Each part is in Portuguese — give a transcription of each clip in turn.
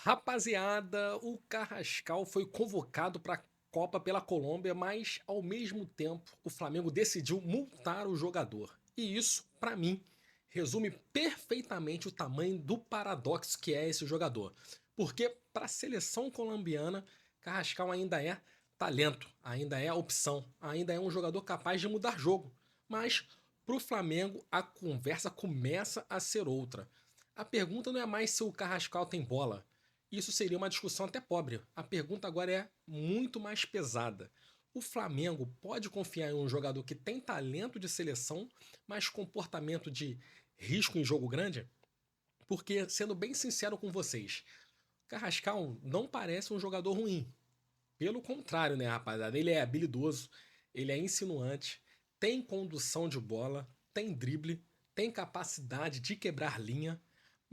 Rapaziada, o Carrascal foi convocado para a Copa pela Colômbia, mas ao mesmo tempo o Flamengo decidiu multar o jogador. E isso, para mim, resume perfeitamente o tamanho do paradoxo que é esse jogador. Porque para a seleção colombiana, Carrascal ainda é talento, ainda é opção, ainda é um jogador capaz de mudar jogo. Mas para o Flamengo a conversa começa a ser outra. A pergunta não é mais se o Carrascal tem bola. Isso seria uma discussão até pobre. A pergunta agora é muito mais pesada. O Flamengo pode confiar em um jogador que tem talento de seleção, mas comportamento de risco em jogo grande? Porque, sendo bem sincero com vocês, Carrascal não parece um jogador ruim. Pelo contrário, né, rapaziada? Ele é habilidoso, ele é insinuante, tem condução de bola, tem drible, tem capacidade de quebrar linha,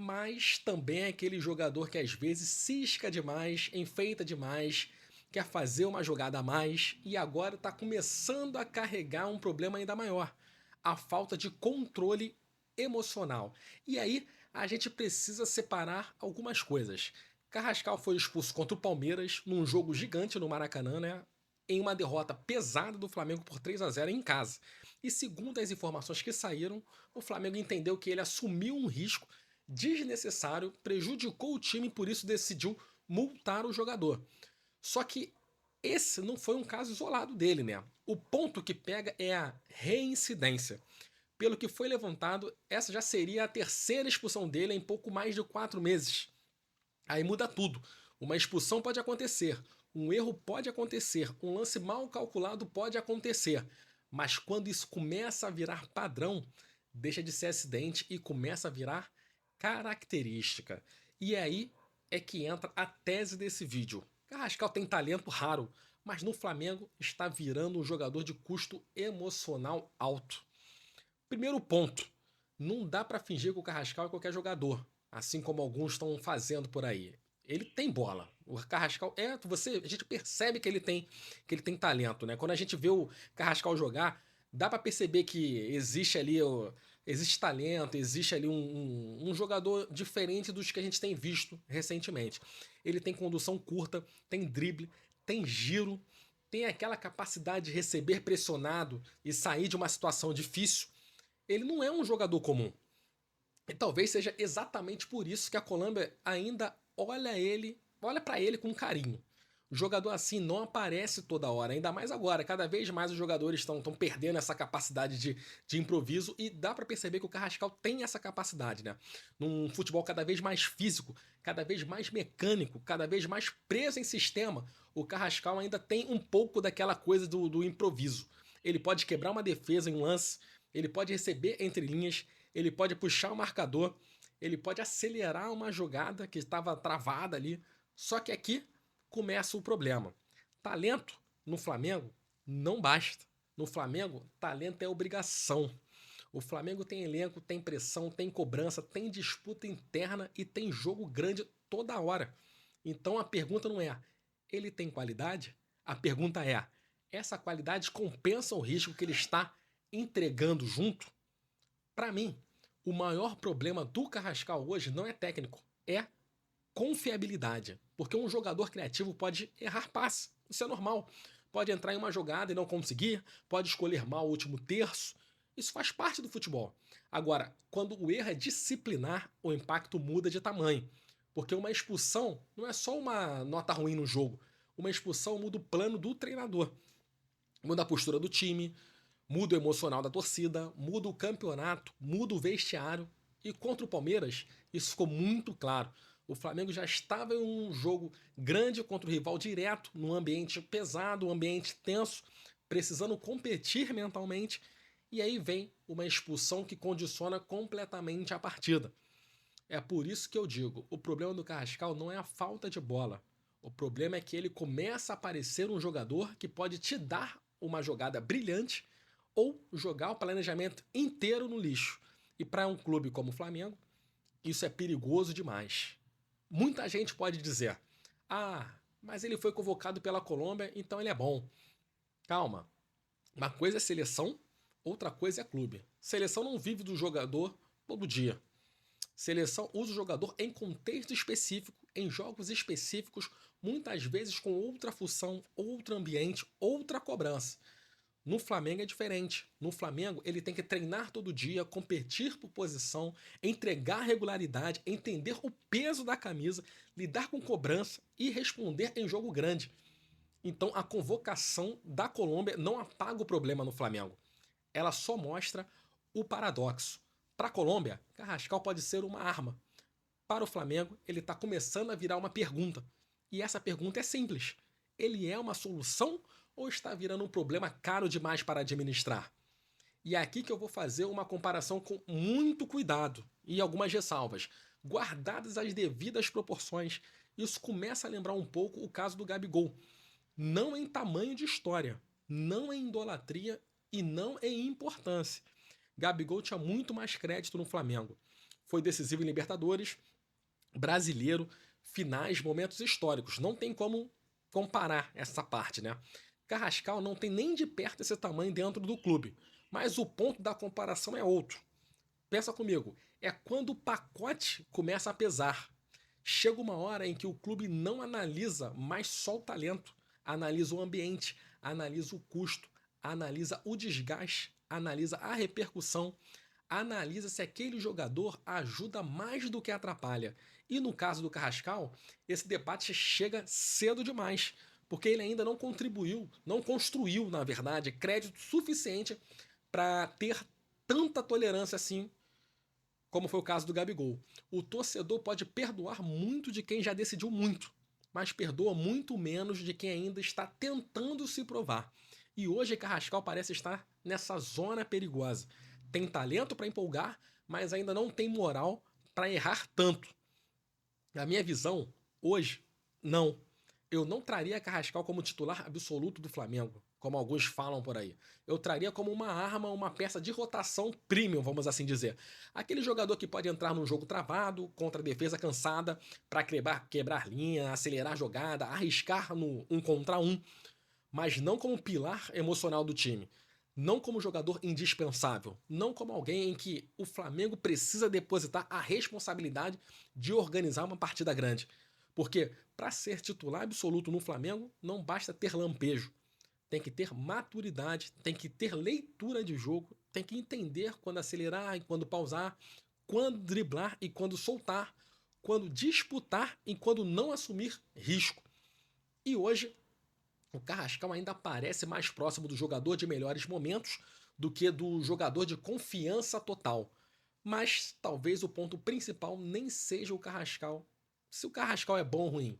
mas também é aquele jogador que às vezes cisca demais, enfeita demais, quer fazer uma jogada a mais e agora está começando a carregar um problema ainda maior: a falta de controle emocional. E aí a gente precisa separar algumas coisas. Carrascal foi expulso contra o Palmeiras num jogo gigante no Maracanã, né? Em uma derrota pesada do Flamengo por 3-0 em casa. E segundo as informações que saíram, o Flamengo entendeu que ele assumiu um risco desnecessário, prejudicou o time e por isso decidiu multar o jogador. Só que esse não foi um caso isolado dele, né? O ponto que pega é a reincidência. Pelo que foi levantado, essa já seria a terceira expulsão dele em pouco mais de 4 meses. Aí muda tudo. Uma expulsão pode acontecer, um erro pode acontecer, um lance mal calculado pode acontecer. Mas quando isso começa a virar padrão, deixa de ser acidente e começa a virar característica. E aí é que entra a tese desse vídeo. Carrascal tem talento raro, mas no Flamengo está virando um jogador de custo emocional alto. Primeiro ponto, não dá para fingir que o Carrascal é qualquer jogador, assim como alguns estão fazendo por aí. Ele tem bola. O Carrascal a gente percebe que ele tem talento, né? Quando a gente vê o Carrascal jogar, dá para perceber que existe talento, existe ali um jogador diferente dos que a gente tem visto recentemente. Ele tem condução curta, tem drible, tem giro, tem aquela capacidade de receber pressionado e sair de uma situação difícil. Ele não é um jogador comum. E talvez seja exatamente por isso que a Colômbia ainda olha para ele com carinho. O jogador assim não aparece toda hora, ainda mais agora. Cada vez mais os jogadores estão perdendo essa capacidade de improviso e dá para perceber que o Carrascal tem essa capacidade, né? Num futebol cada vez mais físico, cada vez mais mecânico, cada vez mais preso em sistema, o Carrascal ainda tem um pouco daquela coisa do improviso. Ele pode quebrar uma defesa em um lance, ele pode receber entre linhas, ele pode puxar o marcador, ele pode acelerar uma jogada que estava travada ali. Só que aqui começa o problema. Talento no Flamengo não basta. No Flamengo, talento é obrigação. O Flamengo tem elenco, tem pressão, tem cobrança, tem disputa interna e tem jogo grande toda hora. Então a pergunta não é: ele tem qualidade? A pergunta é: essa qualidade compensa o risco que ele está entregando junto? Para mim, o maior problema do Carrascal hoje não é técnico, é confiabilidade. Porque um jogador criativo pode errar passe, isso é normal. Pode entrar em uma jogada e não conseguir, pode escolher mal o último terço. Isso faz parte do futebol. Agora, quando o erro é disciplinar, o impacto muda de tamanho. Porque uma expulsão não é só uma nota ruim no jogo. Uma expulsão muda o plano do treinador. Muda a postura do time, muda o emocional da torcida, muda o campeonato, muda o vestiário. E contra o Palmeiras, isso ficou muito claro. O Flamengo já estava em um jogo grande contra o rival direto, num ambiente pesado, um ambiente tenso, precisando competir mentalmente. E aí vem uma expulsão que condiciona completamente a partida. É por isso que eu digo, o problema do Carrascal não é a falta de bola. O problema é que ele começa a parecer um jogador que pode te dar uma jogada brilhante ou jogar o planejamento inteiro no lixo. E para um clube como o Flamengo, isso é perigoso demais. Muita gente pode dizer: ah, mas ele foi convocado pela Colômbia, então ele é bom. Calma. Uma coisa é seleção, outra coisa é clube. Seleção não vive do jogador todo dia. Seleção usa o jogador em contexto específico em jogos específicos, muitas vezes com outra função, outro ambiente, outra cobrança. No Flamengo é diferente. No Flamengo, ele tem que treinar todo dia, competir por posição, entregar regularidade, entender o peso da camisa, lidar com cobrança e responder em jogo grande. Então, a convocação da Colômbia não apaga o problema no Flamengo. Ela só mostra o paradoxo. Para a Colômbia, Carrascal pode ser uma arma. Para o Flamengo, ele está começando a virar uma pergunta. E essa pergunta é simples: ele é uma solução ou está virando um problema caro demais para administrar? E é aqui que eu vou fazer uma comparação com muito cuidado e algumas ressalvas. Guardadas as devidas proporções, isso começa a lembrar um pouco o caso do Gabigol. Não em tamanho de história, não em idolatria e não em importância. Gabigol tinha muito mais crédito no Flamengo. Foi decisivo em Libertadores, brasileiro, finais, momentos históricos. Não tem como comparar essa parte, né? Carrascal não tem nem de perto esse tamanho dentro do clube. Mas o ponto da comparação é outro. Pensa comigo, é quando o pacote começa a pesar. Chega uma hora em que o clube não analisa mais só o talento, analisa o ambiente, analisa o custo, analisa o desgaste, analisa a repercussão, analisa se aquele jogador ajuda mais do que atrapalha. E no caso do Carrascal, esse debate chega cedo demais, porque ele ainda não contribuiu, não construiu, na verdade, crédito suficiente para ter tanta tolerância assim, como foi o caso do Gabigol. O torcedor pode perdoar muito de quem já decidiu muito, mas perdoa muito menos de quem ainda está tentando se provar. E hoje Carrascal parece estar nessa zona perigosa. Tem talento para empolgar, mas ainda não tem moral para errar tanto. Na minha visão, hoje, não. Eu não traria Carrascal como titular absoluto do Flamengo, como alguns falam por aí. Eu traria como uma arma, uma peça de rotação premium, vamos assim dizer. Aquele jogador que pode entrar num jogo travado, contra a defesa cansada, para quebrar linha, acelerar a jogada, arriscar no 1 contra 1, mas não como pilar emocional do time. Não como jogador indispensável. Não como alguém em que o Flamengo precisa depositar a responsabilidade de organizar uma partida grande. Porque para ser titular absoluto no Flamengo, não basta ter lampejo. Tem que ter maturidade, tem que ter leitura de jogo, tem que entender quando acelerar e quando pausar, quando driblar e quando soltar, quando disputar e quando não assumir risco. E hoje, o Carrascal ainda parece mais próximo do jogador de melhores momentos do que do jogador de confiança total. Mas talvez o ponto principal nem seja o Carrascal. Se o Carrascal é bom ou ruim,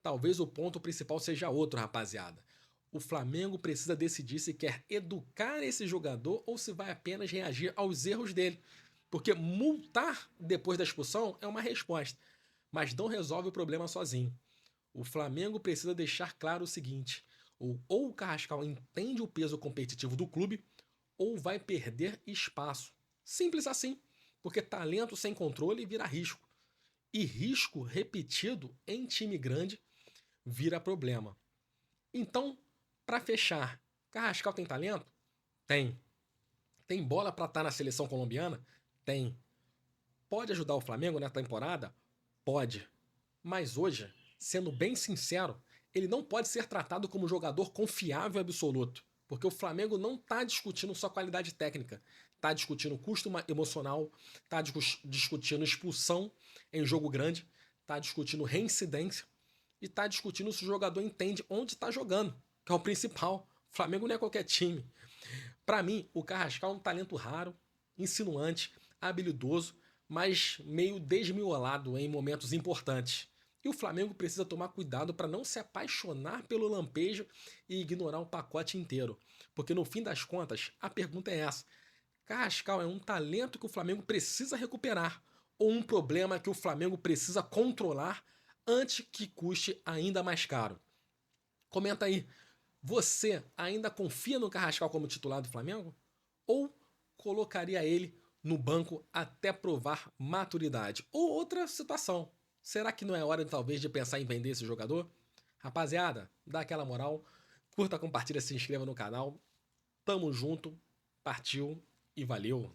talvez o ponto principal seja outro, rapaziada. O Flamengo precisa decidir se quer educar esse jogador ou se vai apenas reagir aos erros dele. Porque multar depois da expulsão é uma resposta, mas não resolve o problema sozinho. O Flamengo precisa deixar claro o seguinte: ou o Carrascal entende o peso competitivo do clube, ou vai perder espaço. Simples assim, porque talento sem controle vira risco. E risco repetido em time grande vira problema. Então, para fechar, Carrascal tem talento? Tem. Tem bola para estar na seleção colombiana? Tem. Pode ajudar o Flamengo na temporada? Pode. Mas hoje, sendo bem sincero, ele não pode ser tratado como jogador confiável absoluto. Porque o Flamengo não está discutindo só qualidade técnica. Está discutindo custo emocional, está discutindo expulsão em jogo grande, está discutindo reincidência e está discutindo se o jogador entende onde está jogando, que é o principal. O Flamengo não é qualquer time. Para mim, o Carrascal é um talento raro, insinuante, habilidoso, mas meio desmiolado em momentos importantes. E o Flamengo precisa tomar cuidado para não se apaixonar pelo lampejo e ignorar o pacote inteiro. Porque no fim das contas, a pergunta é essa: Carrascal é um talento que o Flamengo precisa recuperar ou um problema que o Flamengo precisa controlar antes que custe ainda mais caro? Comenta aí. Você ainda confia no Carrascal como titular do Flamengo? Ou colocaria ele no banco até provar maturidade? Ou outra situação, será que não é hora talvez de pensar em vender esse jogador? Rapaziada, dá aquela moral, curta, compartilha, se inscreva no canal. Tamo junto, partiu e valeu!